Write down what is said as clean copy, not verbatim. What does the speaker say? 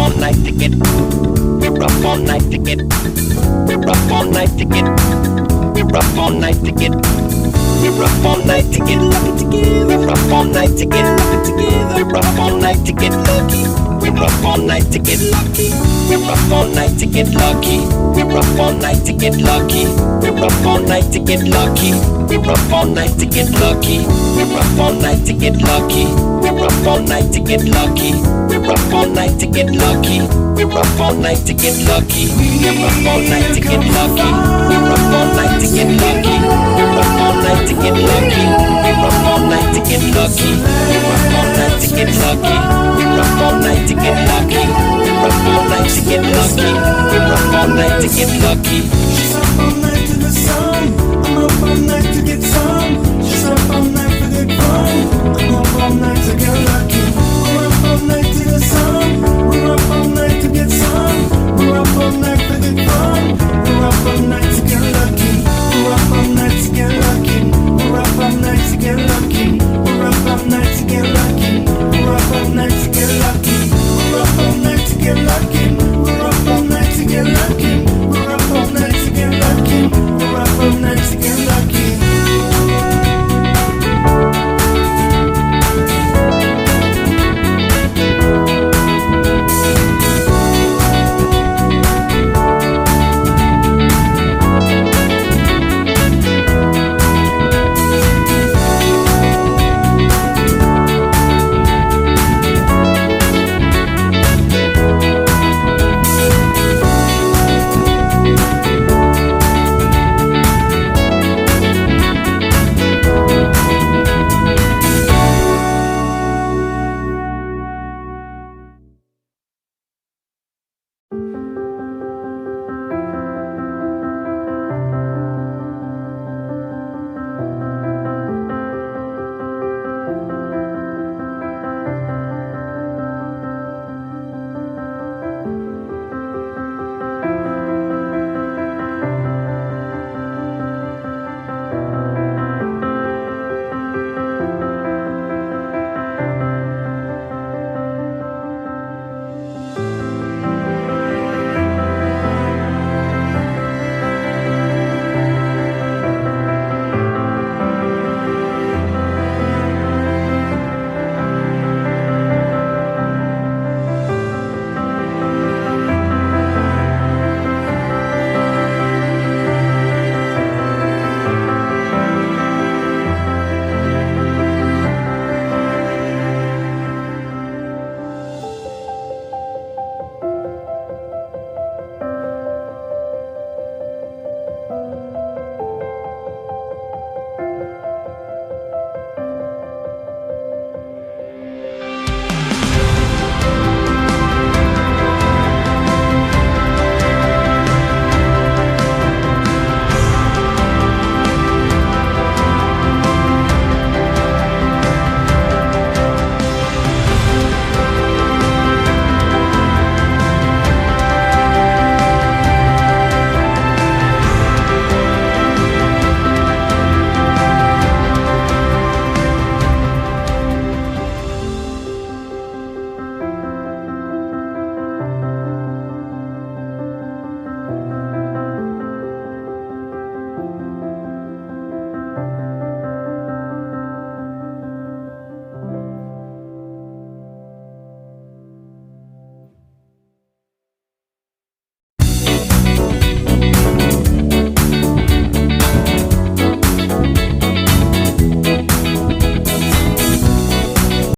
all night to get. We're up all night to get. We're up all night to get. We're up all night to get. We're up all night to get lucky together. We're up all night to get lucky together. We're up all night to get lucky. We're up all night to get lucky. We're up all night to get lucky. We're up all night to get lucky. We're up all night to get lucky. We're up all night to get lucky. We're up all night to get lucky. We're up all night to get lucky. We're up all night to get lucky. We're up all night to get lucky. We're up all night to get lucky. We're up all night to get lucky. We're up all night to get lucky. We're up all night to get lucky. We're up all night to get lucky. We're up all night to get lucky. We're up all night to get lucky. We're up all night to get lucky. She's up all night to the sun. I'm up all night to get some. She's up all night for the fun. I'm up all night to get lucky.